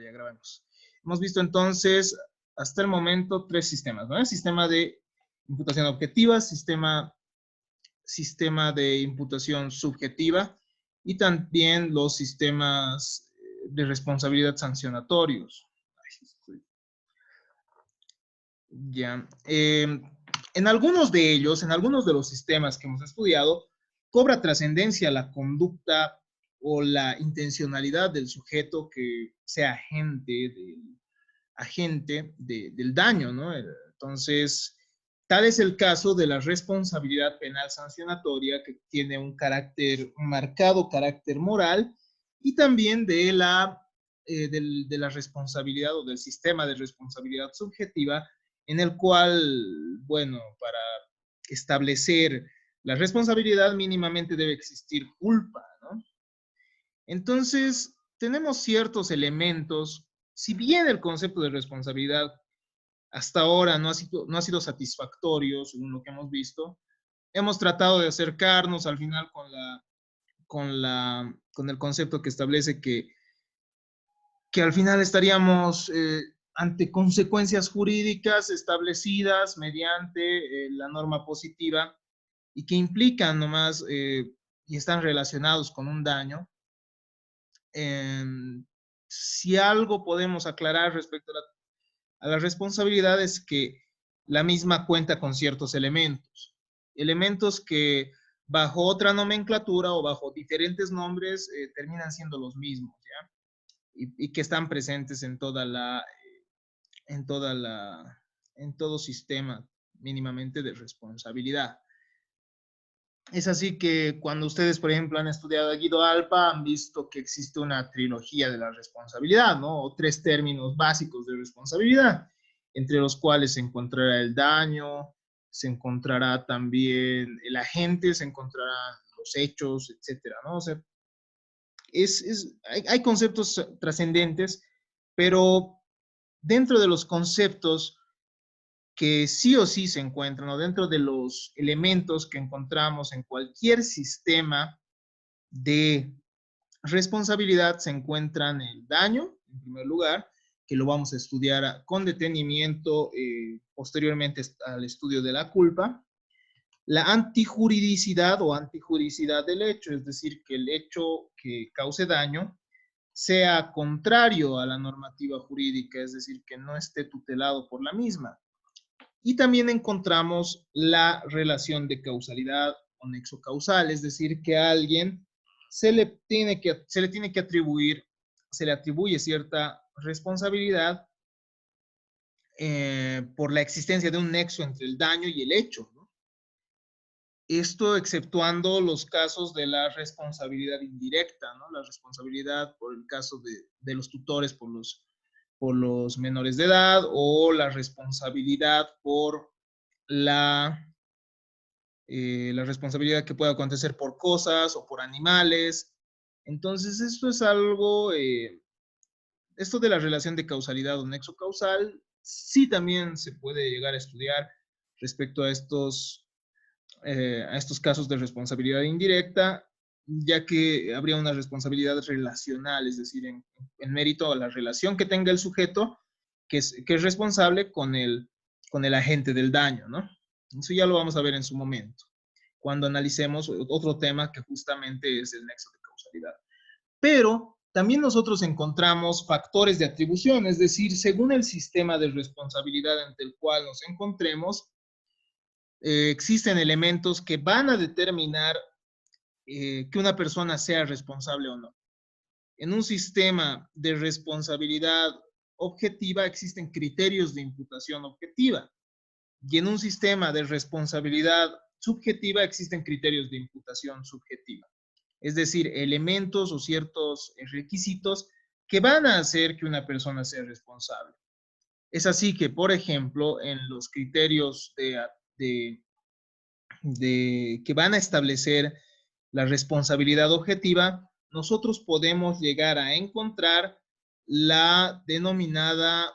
ya grabamos. Hemos visto entonces hasta el momento tres sistemas, ¿no? El sistema de imputación objetiva, sistema de imputación subjetiva y también los sistemas de responsabilidad sancionatorios. Ya. En algunos de ellos, en algunos de los sistemas que hemos estudiado, cobra trascendencia la conducta o la intencionalidad del sujeto que sea agente del daño, ¿no? Entonces, tal es el caso de la responsabilidad penal sancionatoria, que tiene un marcado carácter moral, y también de la responsabilidad o del sistema de responsabilidad subjetiva, en el cual, bueno, para establecer la responsabilidad mínimamente debe existir culpa, ¿no? Entonces, tenemos ciertos elementos, si bien el concepto de responsabilidad hasta ahora no ha sido satisfactorio, según lo que hemos visto, hemos tratado de acercarnos al final con el concepto que establece que al final estaríamos ante consecuencias jurídicas establecidas mediante la norma positiva y que implican nomás y están relacionados con un daño. Si algo podemos aclarar respecto a la responsabilidad es que la misma cuenta con ciertos elementos que bajo otra nomenclatura o bajo diferentes nombres terminan siendo los mismos, ¿ya? Y que están presentes en todo sistema mínimamente de responsabilidad. Es así que cuando ustedes, por ejemplo, han estudiado a Guido Alpa, han visto que existe una trilogía de la responsabilidad, ¿no? O tres términos básicos de responsabilidad, entre los cuales se encontrará el daño, se encontrará también el agente, se encontrarán los hechos, etcétera, ¿no? O sea, hay conceptos trascendentes, pero dentro de los conceptos que sí o sí se encuentran, o dentro de los elementos que encontramos en cualquier sistema de responsabilidad, se encuentran el daño, en primer lugar, que lo vamos a estudiar con detenimiento posteriormente al estudio de la culpa. La antijuridicidad o antijuridicidad del hecho, es decir, que el hecho que cause daño sea contrario a la normativa jurídica, es decir, que no esté tutelado por la misma. Y también encontramos la relación de causalidad o nexo causal, es decir, que a alguien se le atribuye cierta responsabilidad por la existencia de un nexo entre el daño y el hecho, ¿no? Esto exceptuando los casos de la responsabilidad indirecta, ¿no? La responsabilidad por el caso de los tutores por los menores de edad, o la responsabilidad por la responsabilidad que pueda acontecer por cosas o por animales. Entonces, esto es algo, esto de la relación de causalidad o nexo causal, sí también se puede llegar a estudiar respecto a estos casos de responsabilidad indirecta, ya que habría una responsabilidad relacional, es decir, en mérito a la relación que tenga el sujeto, que es responsable con el agente del daño, ¿no? Eso ya lo vamos a ver en su momento, cuando analicemos otro tema que justamente es el nexo de causalidad. Pero también nosotros encontramos factores de atribución, es decir, según el sistema de responsabilidad ante el cual nos encontremos, existen elementos que van a determinar que una persona sea responsable o no. En un sistema de responsabilidad objetiva existen criterios de imputación objetiva, y en un sistema de responsabilidad subjetiva existen criterios de imputación subjetiva. Es decir, elementos o ciertos requisitos que van a hacer que una persona sea responsable. Es así que, por ejemplo, en los criterios que van a establecer la responsabilidad objetiva, nosotros podemos llegar a encontrar la denominada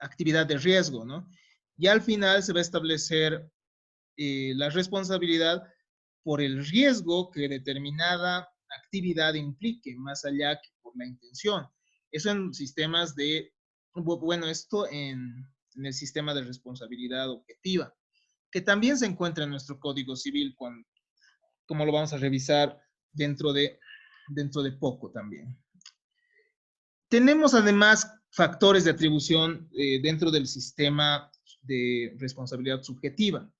actividad de riesgo, ¿no? Y al final se va a establecer la responsabilidad por el riesgo que determinada actividad implique, más allá que por la intención. Eso en sistemas de, bueno, esto en el sistema de responsabilidad objetiva, que también se encuentra en nuestro Código Civil, como lo vamos a revisar dentro de poco también. Tenemos además factores de atribución dentro del sistema de responsabilidad subjetiva.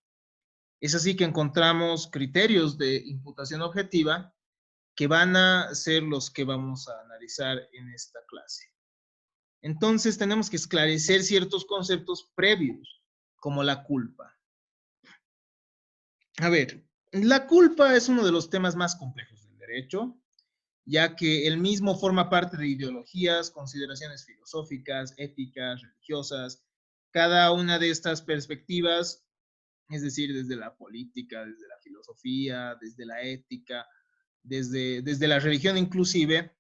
Es así que encontramos criterios de imputación objetiva que van a ser los que vamos a analizar en esta clase. Entonces tenemos que esclarecer ciertos conceptos previos, como la culpa. A ver, la culpa es uno de los temas más complejos del derecho, ya que el mismo forma parte de ideologías, consideraciones filosóficas, éticas, religiosas. Cada una de estas perspectivas, es decir, desde la política, desde la filosofía, desde la ética, desde la religión inclusive,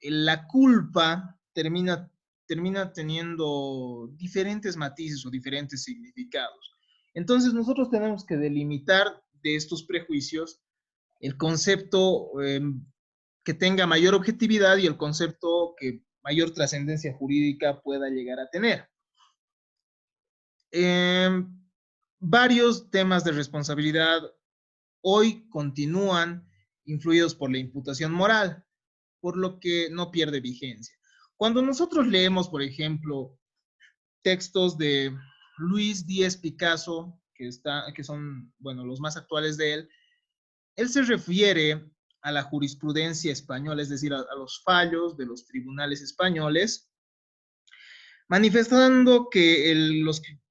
la culpa termina teniendo diferentes matices o diferentes significados. Entonces nosotros tenemos que delimitar de estos prejuicios el concepto que tenga mayor objetividad y el concepto que mayor trascendencia jurídica pueda llegar a tener. Varios temas de responsabilidad hoy continúan influidos por la imputación moral, por lo que no pierde vigencia. Cuando nosotros leemos, por ejemplo, textos de Luis Díez Picasso, que son, bueno, los más actuales de él se refiere a la jurisprudencia española, es decir, a los fallos de los tribunales españoles, manifestando que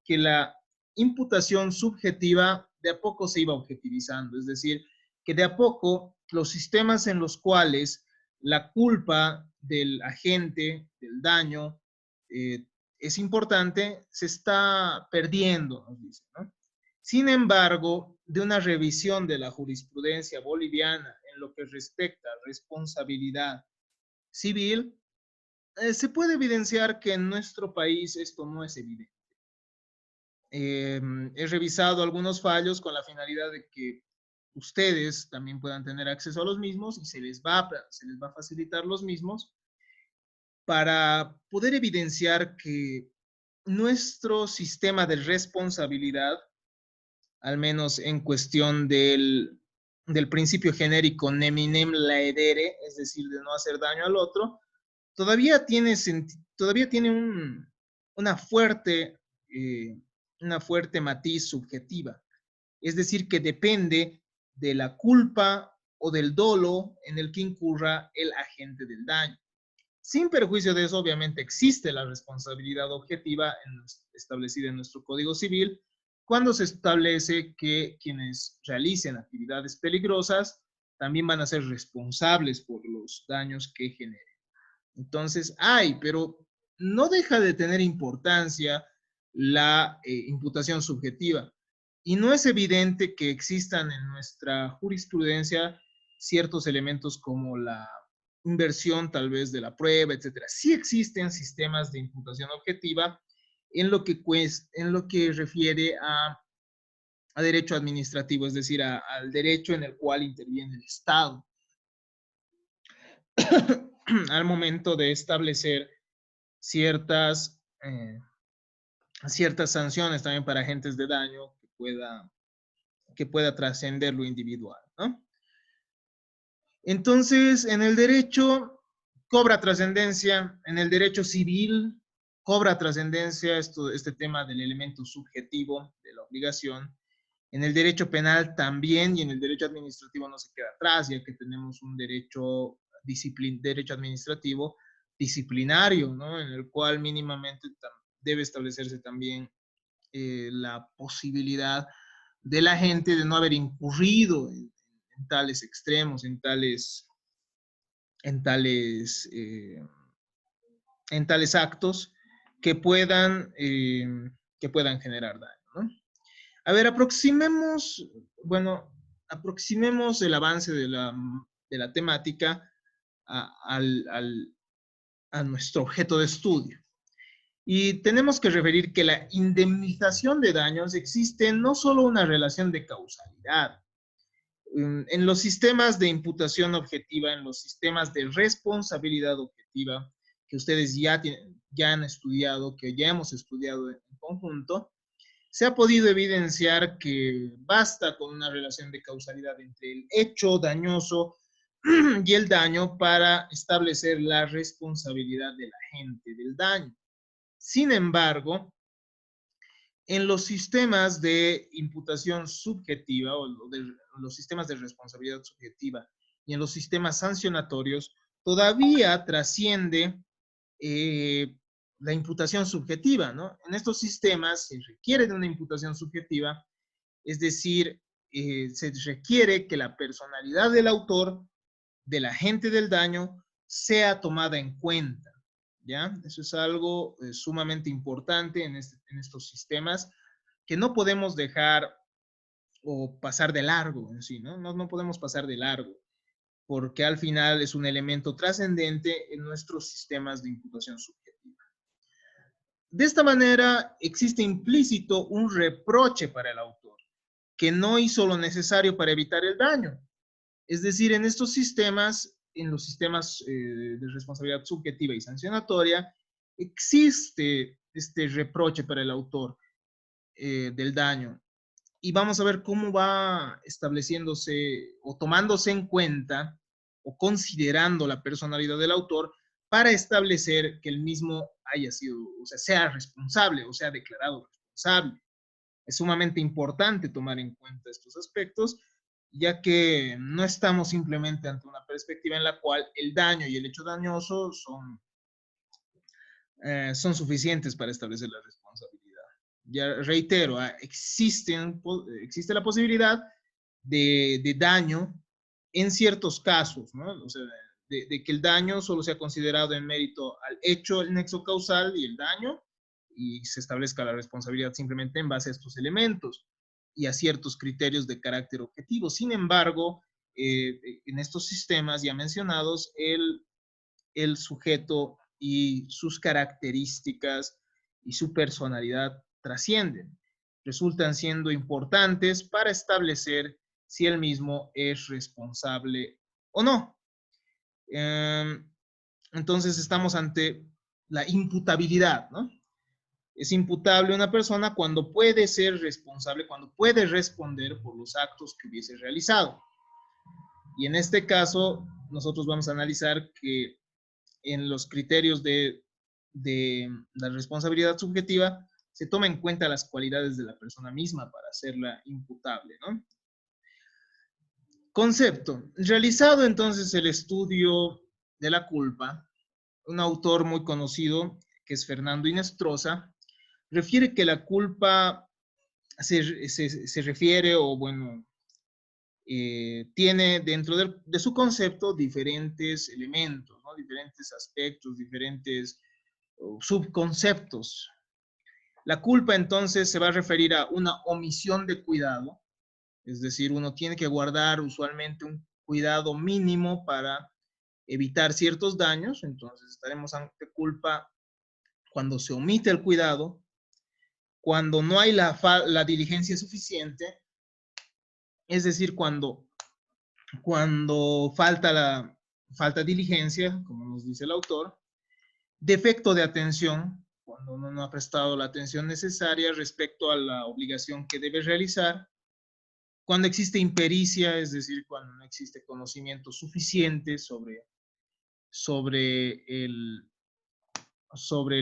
la imputación subjetiva de a poco se iba objetivizando, es decir, que de a poco los sistemas en los cuales la culpa del agente, del daño, es importante, se está perdiendo, nos dice, ¿no? Sin embargo, de una revisión de la jurisprudencia boliviana en lo que respecta a responsabilidad civil, se puede evidenciar que en nuestro país esto no es evidente. He revisado algunos fallos con la finalidad de que ustedes también puedan tener acceso a los mismos y se les va a facilitar los mismos para poder evidenciar que nuestro sistema de responsabilidad, al menos en cuestión del principio genérico neminem laedere, es decir, de no hacer daño al otro, todavía tiene una fuerte matiz subjetiva. Es decir, que depende de la culpa o del dolo en el que incurra el agente del daño. Sin perjuicio de eso, obviamente existe la responsabilidad objetiva establecida en nuestro Código Civil cuando se establece que quienes realicen actividades peligrosas también van a ser responsables por los daños que generen. Entonces, pero no deja de tener importancia la imputación subjetiva. Y no es evidente que existan en nuestra jurisprudencia ciertos elementos como la inversión tal vez de la prueba, etcétera. Sí existen sistemas de imputación objetiva en lo que refiere a derecho administrativo, es decir, al derecho en el cual interviene el Estado al momento de establecer ciertas sanciones también para agentes de daño que pueda trascender lo individual, ¿no? Entonces, en el derecho cobra trascendencia, en el derecho civil cobra trascendencia este tema del elemento subjetivo de la obligación. En el derecho penal también, y en el derecho administrativo no se queda atrás, ya que tenemos un derecho administrativo disciplinario, ¿no? En el cual mínimamente debe establecerse también la posibilidad de la gente de no haber incurrido en tales extremos, en tales actos que puedan generar daño, ¿no? A ver, aproximemos el avance de la temática a nuestro objeto de estudio. Y tenemos que referir que la indemnización de daños existe no solo una relación de causalidad, En los sistemas de imputación objetiva, en los sistemas de responsabilidad objetiva, que ustedes ya han estudiado, que ya hemos estudiado en conjunto, se ha podido evidenciar que basta con una relación de causalidad entre el hecho dañoso y el daño para establecer la responsabilidad del agente del daño. Sin embargo, en los sistemas de imputación subjetiva o los sistemas de responsabilidad subjetiva y en los sistemas sancionatorios, todavía trasciende la imputación subjetiva, ¿no? En estos sistemas se requiere de una imputación subjetiva, es decir, se requiere que la personalidad del autor, del agente del daño, sea tomada en cuenta, ¿ya? Eso es algo sumamente importante en estos sistemas que no podemos dejar o pasar de largo en sí, ¿no? No podemos pasar de largo, porque al final es un elemento trascendente en nuestros sistemas de imputación subjetiva. De esta manera, existe implícito un reproche para el autor, que no hizo lo necesario para evitar el daño. Es decir, en estos sistemas, en los sistemas de responsabilidad subjetiva y sancionatoria, existe este reproche para el autor del daño. Y vamos a ver cómo va estableciéndose o tomándose en cuenta o considerando la personalidad del autor para establecer que el mismo haya sido, o sea, sea responsable o sea declarado responsable. Es sumamente importante tomar en cuenta estos aspectos, ya que no estamos simplemente ante una perspectiva en la cual el daño y el hecho dañoso son suficientes para establecer la responsabilidad. Ya reitero, existe la posibilidad de daño en ciertos casos, ¿no? O sea, de que el daño solo sea considerado en mérito al hecho, el nexo causal y el daño, y se establezca la responsabilidad simplemente en base a estos elementos y a ciertos criterios de carácter objetivo. Sin embargo, en estos sistemas ya mencionados, el sujeto y sus características y su personalidad trascienden, resultan siendo importantes para establecer si el mismo es responsable o no. Entonces estamos ante la imputabilidad, ¿no? Es imputable una persona cuando puede ser responsable, cuando puede responder por los actos que hubiese realizado. Y en este caso, nosotros vamos a analizar que en los criterios de la responsabilidad subjetiva se toma en cuenta las cualidades de la persona misma para hacerla imputable, ¿no? Concepto. Realizado entonces el estudio de la culpa, un autor muy conocido, que es Fernando Inestrosa, refiere que la culpa se refiere, o bueno, tiene dentro de su concepto diferentes elementos, ¿no? Diferentes aspectos, diferentes subconceptos. La culpa entonces se va a referir a una omisión de cuidado, es decir, uno tiene que guardar usualmente un cuidado mínimo para evitar ciertos daños, entonces estaremos ante culpa cuando se omite el cuidado, cuando no hay la diligencia suficiente, es decir, cuando falta diligencia, como nos dice el autor, defecto de atención, cuando uno no ha prestado la atención necesaria respecto a la obligación que debe realizar, cuando existe impericia, es decir, cuando no existe conocimiento suficiente sobre el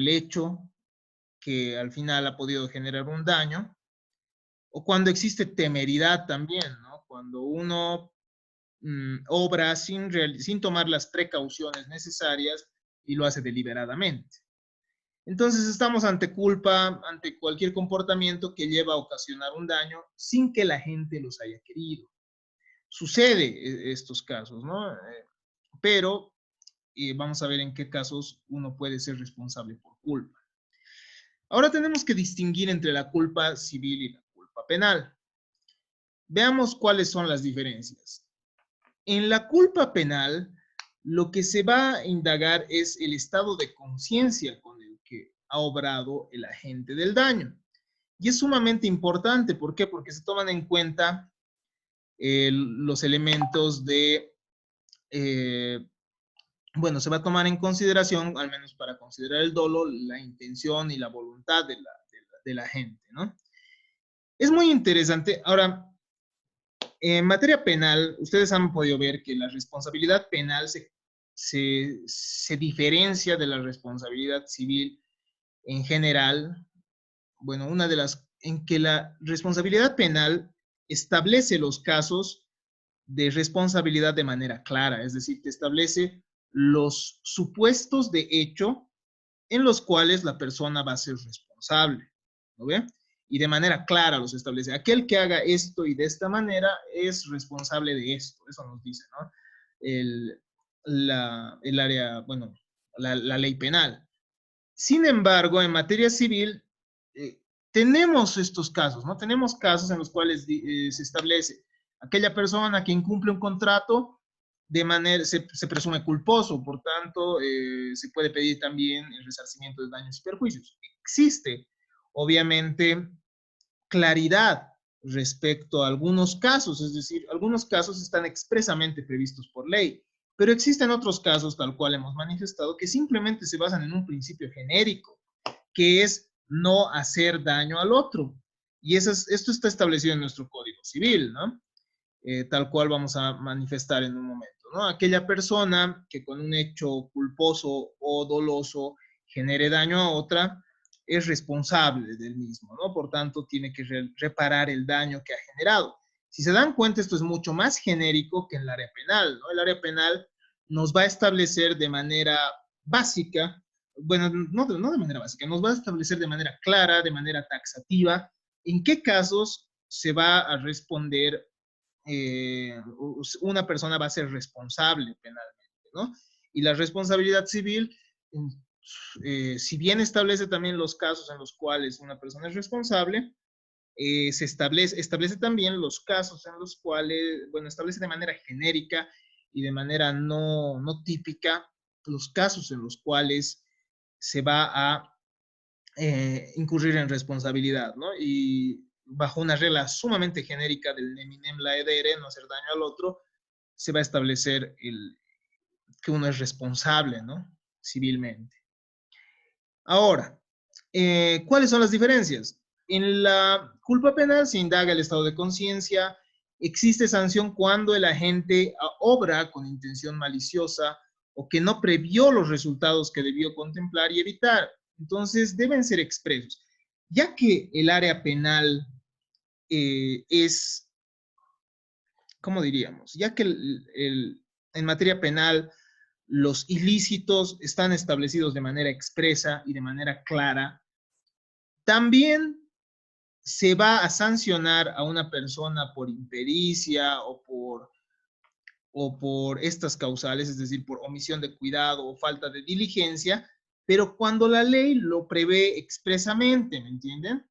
hecho que al final ha podido generar un daño, o cuando existe temeridad también, ¿no? Cuando uno obra sin tomar las precauciones necesarias y lo hace deliberadamente. Entonces estamos ante culpa, ante cualquier comportamiento que lleva a ocasionar un daño sin que la gente los haya querido. Sucede estos casos, ¿no? Pero vamos a ver en qué casos uno puede ser responsable por culpa. Ahora tenemos que distinguir entre la culpa civil y la culpa penal. Veamos cuáles son las diferencias. En la culpa penal, lo que se va a indagar es el estado de conciencia con el que ha obrado el agente del daño. Y es sumamente importante, ¿por qué? Porque se toman en cuenta los elementos de, bueno, se va a tomar en consideración, al menos para considerar el dolo, la intención y la voluntad de la gente, ¿no? Es muy interesante. Ahora, en materia penal, ustedes han podido ver que la responsabilidad penal se diferencia de la responsabilidad civil en general. Bueno, una de las, en que la responsabilidad penal establece los casos de responsabilidad de manera clara, es decir, que establece los supuestos de hecho en los cuales la persona va a ser responsable, ¿no ve? Y de manera clara los establece. Aquel que haga esto y de esta manera es responsable de esto, eso nos dice, ¿no? El área, bueno, la ley penal. Sin embargo, en materia civil, eh, tenemos estos casos, ¿no? Tenemos casos en los cuales se establece aquella persona que incumple un contrato de manera, se presume culposo, por tanto, se puede pedir también el resarcimiento de daños y perjuicios. Existe, obviamente, claridad respecto a algunos casos, es decir, algunos casos están expresamente previstos por ley, pero existen otros casos, tal cual hemos manifestado, que simplemente se basan en un principio genérico, que es no hacer daño al otro. Y esto está establecido en nuestro Código Civil, ¿no? Tal cual vamos a manifestar en un momento, ¿no? Aquella persona que con un hecho culposo o doloso genere daño a otra, es responsable del mismo, ¿no? Por tanto, tiene que reparar el daño que ha generado. Si se dan cuenta, esto es mucho más genérico que en el área penal, ¿no? El área penal nos va a establecer de manera básica, bueno, no de manera básica, nos va a establecer de manera clara, de manera taxativa, en qué casos se va a responder, una persona va a ser responsable penalmente, ¿no? Y la responsabilidad civil, si bien establece también los casos en los cuales una persona es responsable, establece también los casos en los cuales, bueno, establece de manera genérica y de manera no típica los casos en los cuales se va a incurrir en responsabilidad, ¿no? Y bajo una regla sumamente genérica del neminem laedere, no hacer daño al otro, se va a establecer que uno es responsable, ¿no? Civilmente. Ahora, ¿cuáles son las diferencias? En la culpa penal se indaga el estado de conciencia, existe sanción cuando el agente obra con intención maliciosa o que no previó los resultados que debió contemplar y evitar. Entonces, deben ser expresos. Ya que el área penal es, ¿cómo diríamos? Ya que en materia penal los ilícitos están establecidos de manera expresa y de manera clara, también se va a sancionar a una persona por impericia o por estas causales, es decir, por omisión de cuidado o falta de diligencia, pero cuando la ley lo prevé expresamente, ¿me entienden?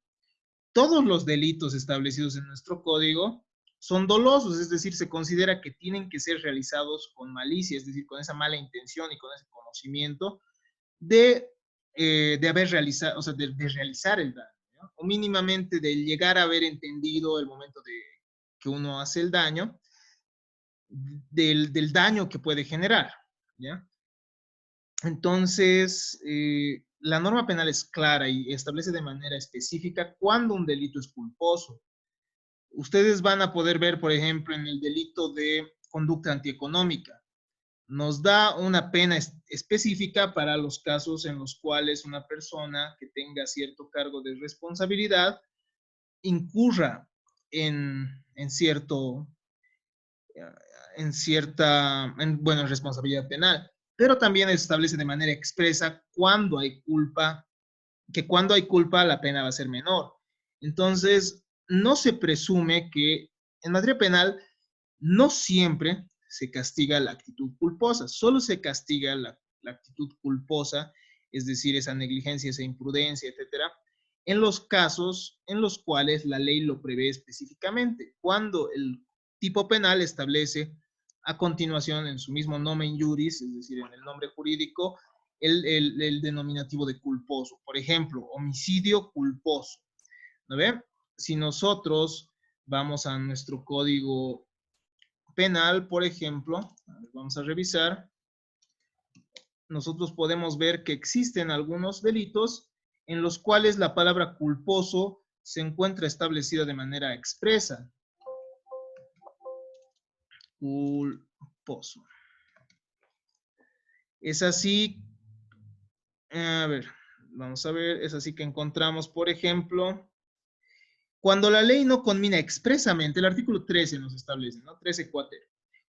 Todos los delitos establecidos en nuestro código son dolosos, es decir, se considera que tienen que ser realizados con malicia, es decir, con esa mala intención y con ese conocimiento de, de haber realizado, o sea, de realizar el daño, ¿no? O mínimamente de llegar a haber entendido el momento de que uno hace el daño, del daño que puede generar, ¿ya? Entonces, la norma penal es clara y establece de manera específica cuándo un delito es culposo. Ustedes van a poder ver, por ejemplo, en el delito de conducta antieconómica, nos da una pena específica para los casos en los cuales una persona que tenga cierto cargo de responsabilidad incurra en cierto, bueno, en responsabilidad penal, pero también establece de manera expresa cuando hay culpa, que cuando hay culpa la pena va a ser menor. Entonces, no se presume que en materia penal no siempre se castiga la actitud culposa, solo se castiga la actitud culposa, es decir, esa negligencia, esa imprudencia, etcétera, en los casos en los cuales la ley lo prevé específicamente, cuando el tipo penal establece a continuación en su mismo nomen juris, es decir, en el nombre jurídico, el denominativo de culposo. Por ejemplo, homicidio culposo, ¿no ve? Si nosotros vamos a nuestro código penal, por ejemplo, vamos a revisar, nosotros podemos ver que existen algunos delitos en los cuales la palabra culposo se encuentra establecida de manera expresa. Culposo. Es así, a ver, vamos a ver, es así que encontramos, por ejemplo, cuando la ley no conmina expresamente, el artículo 13 nos establece, ¿no? 13 cuater.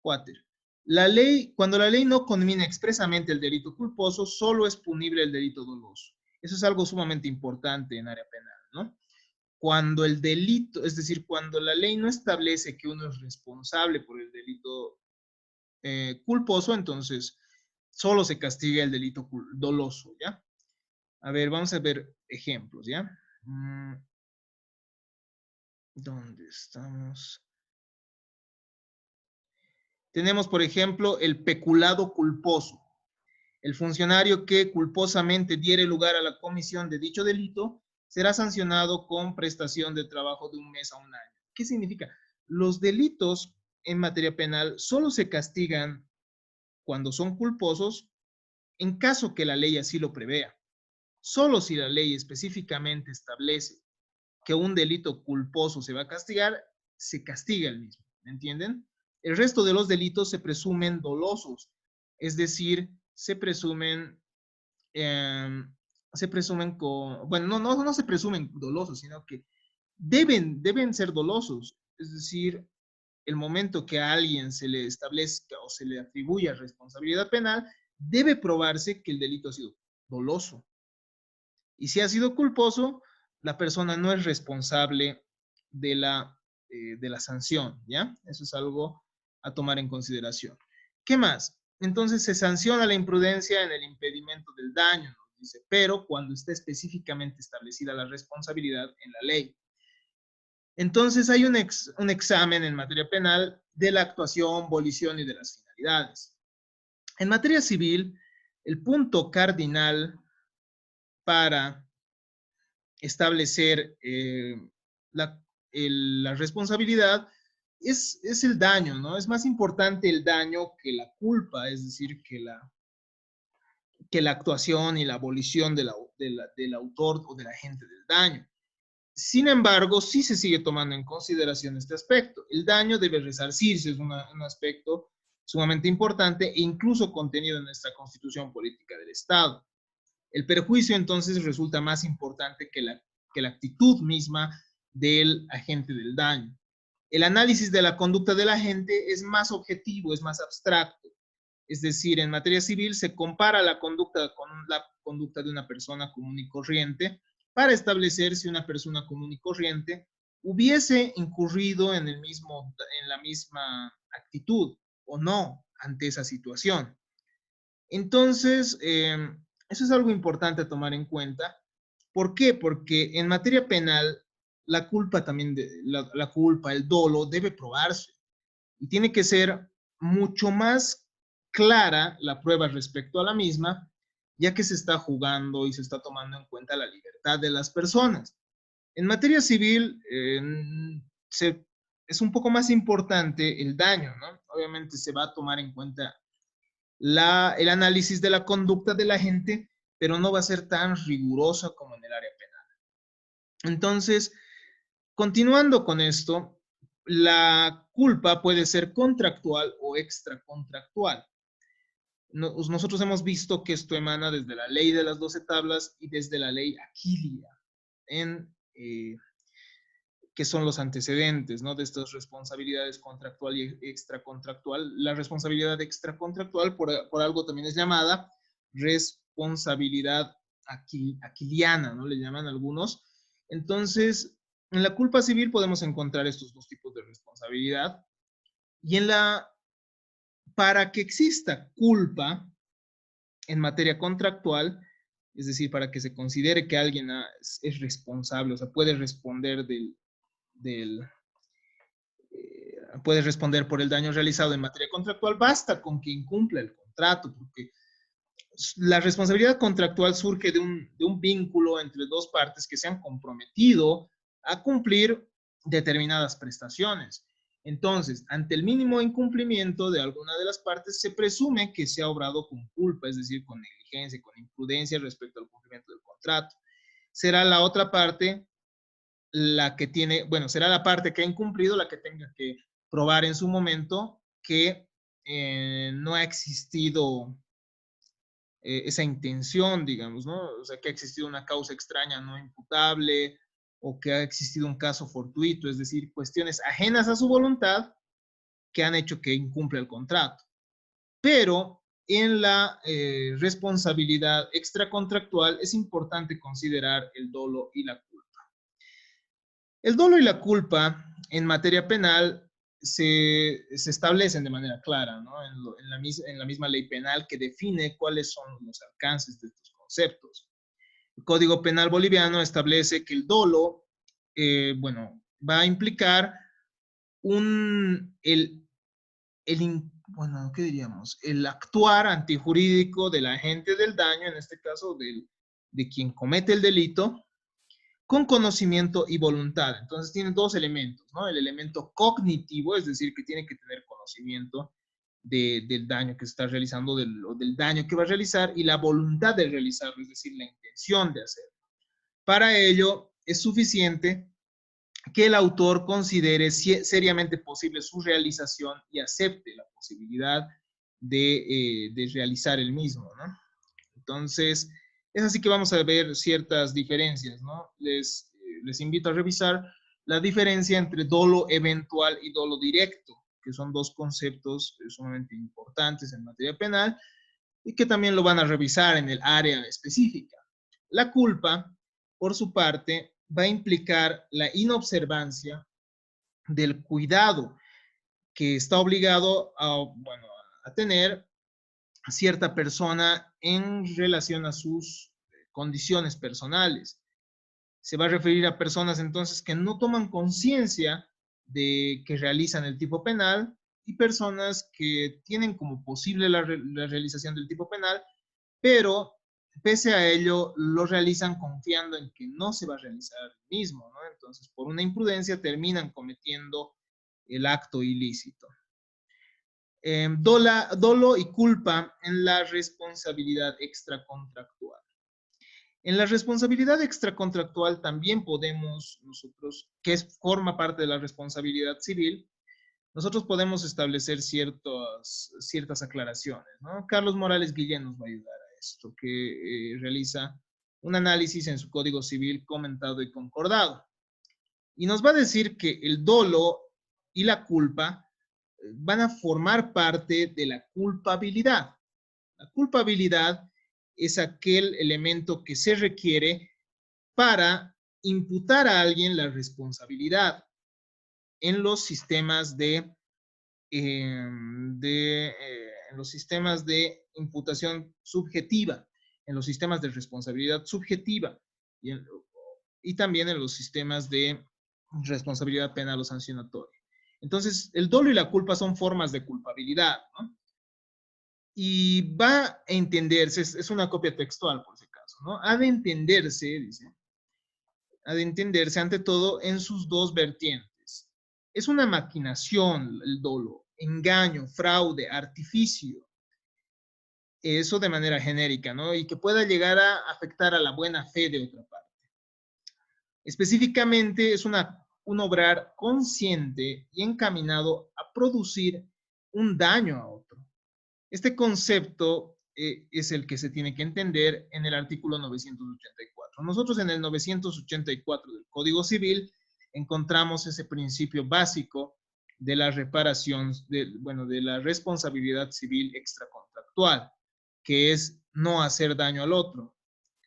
Cuando la ley no conmina expresamente el delito culposo, solo es punible el delito doloso. Eso es algo sumamente importante en área penal, ¿no? Cuando el delito, es decir, cuando la ley no establece que uno es responsable por el delito culposo, entonces solo se castiga el delito doloso, ¿ya? A ver, vamos a ver ejemplos, ¿ya? ¿Dónde estamos? Tenemos, por ejemplo, el peculado culposo. El funcionario que culposamente diere lugar a la comisión de dicho delito será sancionado con prestación de trabajo de 1 mes a 1 año. ¿Qué significa? Los delitos en materia penal solo se castigan cuando son culposos en caso que la ley así lo prevea. Solo si la ley específicamente establece que un delito culposo se va a castigar, se castiga el mismo. ¿Me entienden? El resto de los delitos se presumen dolosos, es decir, se presumen bueno, no se presumen dolosos, sino que deben ser dolosos. Es decir, el momento que a alguien se le establezca o se le atribuya responsabilidad penal, debe probarse que el delito ha sido doloso. Y si ha sido culposo, la persona no es responsable de la sanción, ¿ya? Eso es algo a tomar en consideración. ¿Qué más? Entonces se sanciona la imprudencia en el impedimento del daño, nos dice, pero cuando esté específicamente establecida la responsabilidad en la ley. Entonces hay un examen en materia penal de la actuación, volición y de las finalidades. En materia civil, el punto cardinal para establecer la responsabilidad es el daño, ¿no? Es más importante el daño que la culpa, es decir, que la actuación y la abolición del autor o del agente del daño. Sin embargo, sí se sigue tomando en consideración este aspecto. El daño debe resarcirse, es un aspecto sumamente importante e incluso contenido en nuestra Constitución Política del Estado. El perjuicio entonces resulta más importante que la actitud misma del agente del daño. El análisis de la conducta del agente es más objetivo, es más abstracto. Es decir, en materia civil se compara la conducta con la conducta de una persona común y corriente para establecer si una persona común y corriente hubiese incurrido en la misma actitud o no ante esa situación. Entonces, eso es algo importante a tomar en cuenta. ¿Por qué? Porque en materia penal, la culpa también, la culpa, el dolo, debe probarse. Y tiene que ser mucho más clara la prueba respecto a la misma, ya que se está jugando y se está tomando en cuenta la libertad de las personas. En materia civil, es un poco más importante el daño, ¿no? Obviamente se va a tomar en cuenta el análisis de la conducta de la gente, pero no va a ser tan rigurosa como en el área penal. Entonces, continuando con esto, la culpa puede ser contractual o extracontractual. Nosotros hemos visto que esto emana desde la ley de las 12 tablas y desde la ley Aquilia, que son los antecedentes, ¿no? De estas responsabilidades contractual y extracontractual. La responsabilidad extracontractual por algo también es llamada responsabilidad aquiliana, ¿no? Le llaman algunos. Entonces, en la culpa civil podemos encontrar estos dos tipos de responsabilidad. Y para que exista culpa en materia contractual, es decir, para que se considere que alguien es responsable, o sea, puede responder puede responder por el daño realizado en materia contractual, basta con que incumpla el contrato, porque la responsabilidad contractual surge de un vínculo entre dos partes que se han comprometido a cumplir determinadas prestaciones. Entonces, ante el mínimo incumplimiento de alguna de las partes, se presume que se ha obrado con culpa, es decir, con negligencia, con imprudencia respecto al cumplimiento del contrato. Será la otra parte la que tiene, bueno, será la parte que ha incumplido la que tenga que probar en su momento que no ha existido esa intención, digamos, ¿no? O sea, que ha existido una causa extraña no imputable o que ha existido un caso fortuito, es decir, cuestiones ajenas a su voluntad que han hecho que incumpla el contrato. Pero en la responsabilidad extracontractual es importante considerar el dolo y la culpa. El dolo y la culpa en materia penal se establecen de manera clara, ¿no? En la misma ley penal que define cuáles son los alcances de estos conceptos. El Código Penal boliviano establece que el dolo, bueno, va a implicar bueno, ¿qué diríamos? El actuar antijurídico del agente del daño, en este caso de quien comete el delito, con conocimiento y voluntad. Entonces tiene dos elementos, ¿no? El elemento cognitivo, es decir, que tiene que tener conocimiento del daño que se está realizando o del daño que va a realizar y la voluntad de realizarlo, es decir, la intención de hacerlo. Para ello es suficiente que el autor considere seriamente posible su realización y acepte la posibilidad de realizar el mismo, ¿no? Entonces, es así que vamos a ver ciertas diferencias, ¿no? Les invito a revisar la diferencia entre dolo eventual y dolo directo, que son dos conceptos sumamente importantes en materia penal y que también lo van a revisar en el área específica. La culpa, por su parte, va a implicar la inobservancia del cuidado que está obligado bueno, a tener cierta persona en relación a sus condiciones personales. Se va a referir a personas entonces que no toman conciencia de que realizan el tipo penal y personas que tienen como posible la realización del tipo penal, pero pese a ello lo realizan confiando en que no se va a realizar el mismo, ¿no? Entonces, por una imprudencia terminan cometiendo el acto ilícito. Dolo y culpa en la responsabilidad extracontractual. En la responsabilidad extracontractual también podemos nosotros, forma parte de la responsabilidad civil, nosotros podemos establecer ciertas aclaraciones, ¿no? Carlos Morales Guillén nos va a ayudar a esto, que realiza un análisis en su Código Civil comentado y concordado. Y nos va a decir que el dolo y la culpa van a formar parte de la culpabilidad. La culpabilidad es aquel elemento que se requiere para imputar a alguien la responsabilidad en los sistemas en los sistemas de imputación subjetiva, en los sistemas de responsabilidad subjetiva y también en los sistemas de responsabilidad penal o sancionatoria. Entonces, el dolo y la culpa son formas de culpabilidad, ¿no? Y va a entenderse, es una copia textual por si acaso, ¿no? Ha de entenderse, dice, ha de entenderse ante todo en sus dos vertientes. Es una maquinación el dolo, engaño, fraude, artificio, eso de manera genérica, ¿no? Y que pueda llegar a afectar a la buena fe de otra parte. Específicamente es un obrar consciente y encaminado a producir un daño a otro. Este concepto es el que se tiene que entender en el artículo 984. Nosotros en el 984 del Código Civil encontramos ese principio básico de la reparación, de la responsabilidad civil extracontractual, que es no hacer daño al otro,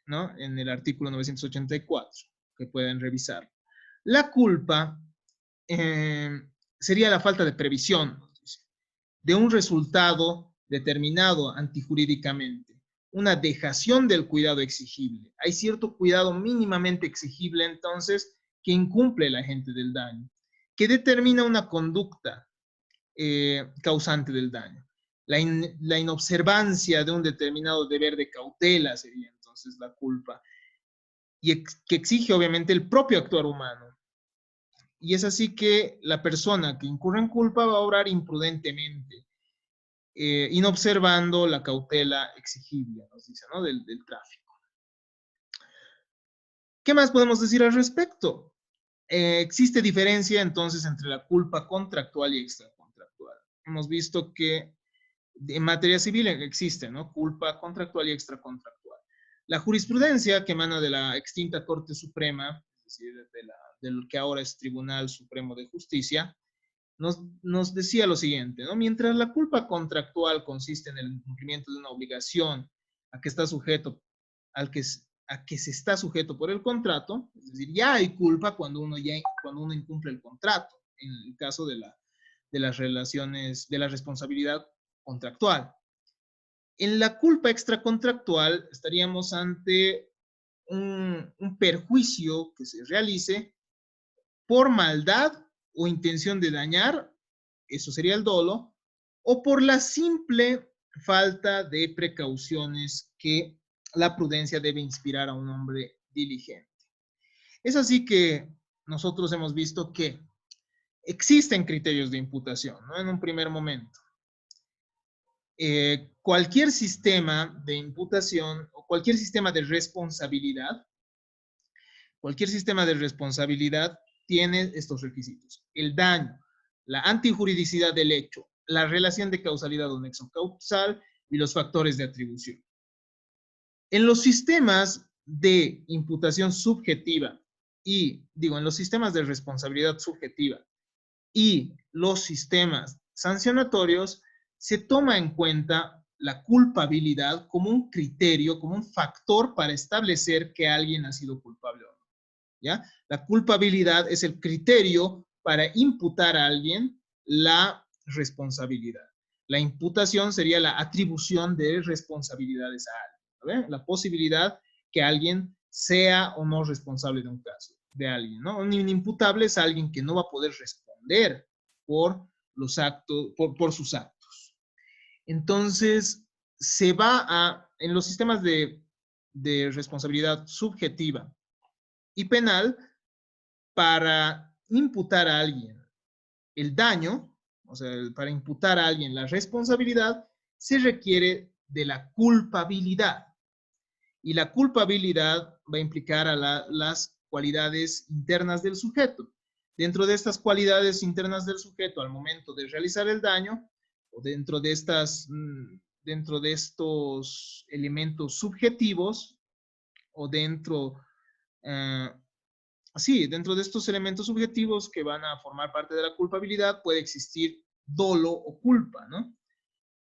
¿no? En el artículo 984, que pueden revisar. La culpa sería la falta de previsión de un resultado determinado antijurídicamente, una dejación del cuidado exigible. Hay cierto cuidado mínimamente exigible, entonces, que incumple el agente del daño, que determina una conducta causante del daño. La inobservancia de un determinado deber de cautela sería entonces la culpa, y que exige obviamente el propio actuar humano. Y es así que la persona que incurre en culpa va a obrar imprudentemente, inobservando la cautela exigible, nos dice, ¿no? Del tráfico. ¿Qué más podemos decir al respecto? Existe diferencia entonces entre la culpa contractual y extracontractual. Hemos visto que en materia civil existe, ¿no? Culpa contractual y extracontractual. La jurisprudencia que emana de la extinta Corte Suprema, es decir, de lo que ahora es Tribunal Supremo de Justicia, nos decía lo siguiente, ¿no? Mientras la culpa contractual consiste en el incumplimiento de una obligación a que está sujeto, a que se está sujeto por el contrato, es decir, ya hay culpa cuando uno incumple el contrato, en el caso de las relaciones, de la responsabilidad contractual. En la culpa extracontractual estaríamos ante un perjuicio que se realice por maldad o intención de dañar, eso sería el dolo, o por la simple falta de precauciones que la prudencia debe inspirar a un hombre diligente. Es así que nosotros hemos visto que existen criterios de imputación, ¿no? En un primer momento. Cualquier sistema de imputación o cualquier sistema de responsabilidad tiene estos requisitos: el daño, la antijuridicidad del hecho, la relación de causalidad o nexo causal y los factores de atribución. En los sistemas de imputación subjetiva en los sistemas de responsabilidad subjetiva y los sistemas sancionatorios, se toma en cuenta la culpabilidad como un criterio, como un factor para establecer que alguien ha sido culpable o no. ¿Ya? La culpabilidad es el criterio para imputar a alguien la responsabilidad. La imputación sería la atribución de responsabilidades a alguien, ¿ve? La posibilidad que alguien sea o no responsable de un caso, de alguien, ¿no? Un inimputable es alguien que no va a poder responder por los actos, por sus actos. Entonces, en los sistemas de responsabilidad subjetiva y penal, para imputar a alguien el daño, o sea, para imputar a alguien la responsabilidad, se requiere de la culpabilidad. Y la culpabilidad va a implicar a las cualidades internas del sujeto. Dentro de estas cualidades internas del sujeto, al momento de realizar el daño, o dentro de estos elementos subjetivos, o dentro de estos elementos subjetivos que van a formar parte de la culpabilidad, puede existir dolo o culpa, ¿no?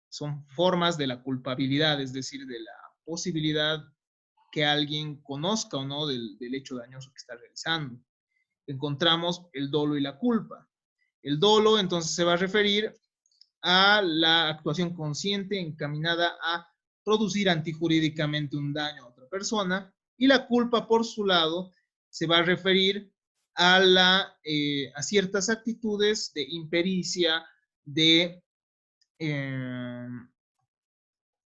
Son formas de la culpabilidad, es decir, de la posibilidad que alguien conozca o no del hecho dañoso que está realizando. Encontramos el dolo y la culpa. El dolo entonces se va a referir a la actuación consciente encaminada a producir antijurídicamente un daño a otra persona, y la culpa, por su lado, se va a referir a ciertas actitudes de impericia, eh,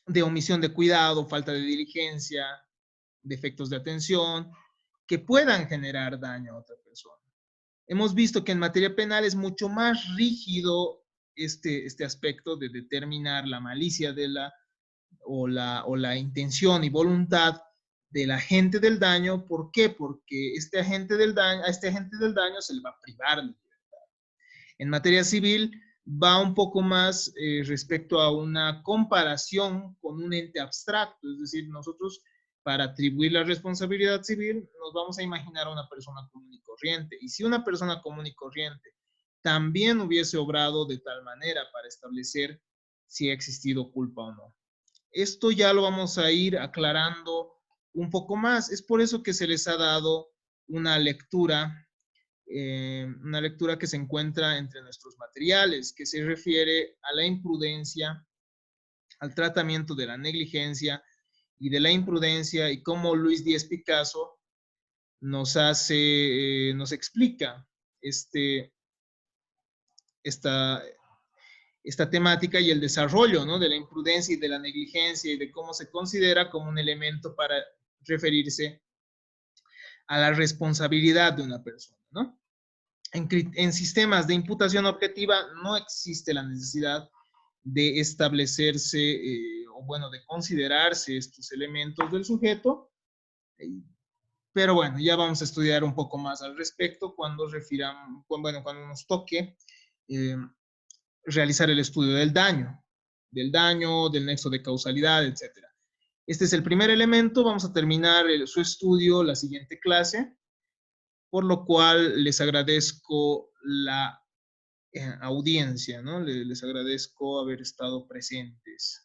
de omisión de cuidado, falta de diligencia, defectos de atención, que puedan generar daño a otra persona. Hemos visto que en materia penal es mucho más rígido este aspecto de determinar la malicia o la intención y voluntad del agente del daño. ¿Por qué? Porque a este agente del daño se le va a privar de libertad. En materia civil va un poco más respecto a una comparación con un ente abstracto, es decir, nosotros para atribuir la responsabilidad civil nos vamos a imaginar a una persona común y corriente, y si una persona común y corriente también hubiese obrado de tal manera para establecer si ha existido culpa o no. Esto ya lo vamos a ir aclarando un poco más. Es por eso que se les ha dado una lectura que se encuentra entre nuestros materiales, que se refiere a la imprudencia, al tratamiento de la negligencia y de la imprudencia, y cómo Luis Díaz Picasso nos explica esta temática y el desarrollo, ¿no?, de la imprudencia y de la negligencia, y de cómo se considera como un elemento para referirse a la responsabilidad de una persona, ¿no? en sistemas de imputación objetiva no existe la necesidad de establecerse, o bueno, de considerarse estos elementos del sujeto, pero bueno, ya vamos a estudiar un poco más al respecto cuando bueno, cuando nos toque eh, realizar el estudio del nexo de causalidad, etcétera. Este es el primer elemento, vamos a terminar su estudio la siguiente clase, por lo cual les agradezco la audiencia, ¿no? Les agradezco haber estado presentes.